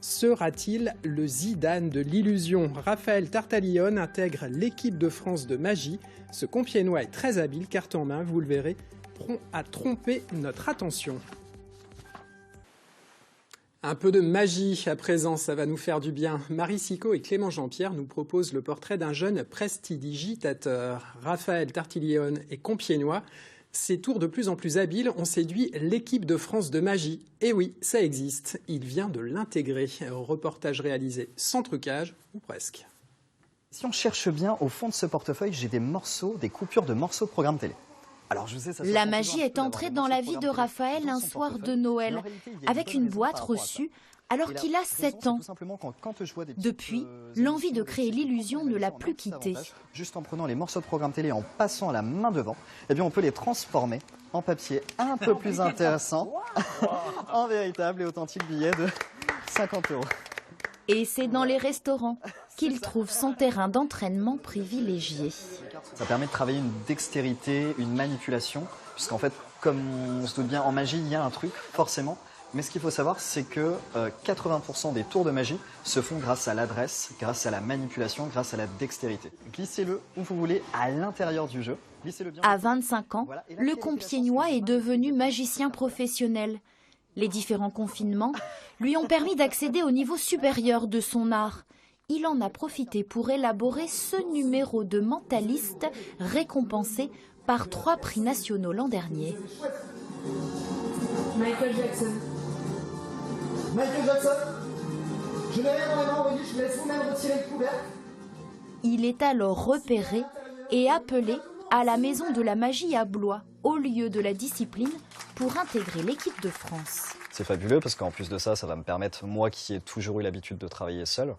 Sera-t-il le Zidane de l'illusion? Raphaël Tartalione intègre l'équipe de France de magie. Ce Compiègnois est très habile, carte en main, vous le verrez, prompt à tromper notre attention. Un peu de magie à présent, ça va nous faire du bien. Marie Sicot et Clément Jean-Pierre nous proposent le portrait d'un jeune prestidigitateur. Raphaël Tartalione est compiègnois. Ses tours de plus en plus habiles ont séduit l'équipe de France de magie. Et oui, ça existe. Il vient de l'intégrer. Reportage réalisé sans trucage, ou presque. Si on cherche bien, au fond de ce portefeuille, j'ai des coupures de morceaux de programme télé. Alors, la magie est entrée dans la vie de Raphaël un soir de Noël, avec une boîte reçue alors qu'il a 7 ans. Depuis, l'envie de créer l'illusion ne l'a plus quitté. Juste en prenant les morceaux de programme télé et en passant à la main devant, eh bien on peut les transformer en papier un peu plus intéressant, en véritable et authentique billet de 50 €. Et c'est dans les restaurants qu'il trouve son terrain d'entraînement privilégié. Ça permet de travailler une dextérité, une manipulation, puisqu'en fait, comme on se doute bien, en magie, il y a un truc, forcément. Mais ce qu'il faut savoir, c'est que 80% des tours de magie se font grâce à l'adresse, grâce à la manipulation, grâce à la dextérité. Glissez-le où vous voulez, à l'intérieur du jeu. À 25 ans, le Compiègnois est devenu magicien professionnel. Les différents confinements lui ont permis d'accéder au niveau supérieur de son art. Il en a profité pour élaborer ce numéro de mentaliste récompensé par 3 prix nationaux l'an dernier. Michael Jackson. Michael Jackson. Je n'ai rien dans les mains, je laisse vous-même retirer le couvercle. Il est alors repéré et appelé à la Maison de la Magie à Blois, au lieu de la discipline, pour intégrer l'équipe de France. C'est fabuleux parce qu'en plus de ça, ça va me permettre, moi qui ai toujours eu l'habitude de travailler seul,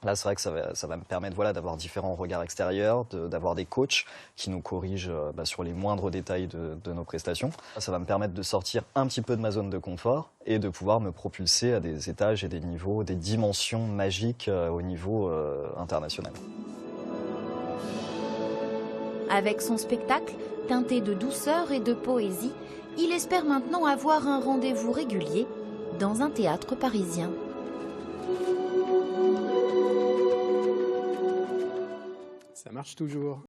là, c'est vrai que ça va me permettre d'avoir différents regards extérieurs, d'avoir des coachs qui nous corrigent sur les moindres détails de nos prestations. Ça va me permettre de sortir un petit peu de ma zone de confort et de pouvoir me propulser à des étages et des niveaux, des dimensions magiques au niveau international. Avec son spectacle, teinté de douceur et de poésie, il espère maintenant avoir un rendez-vous régulier dans un théâtre parisien. Ça marche toujours.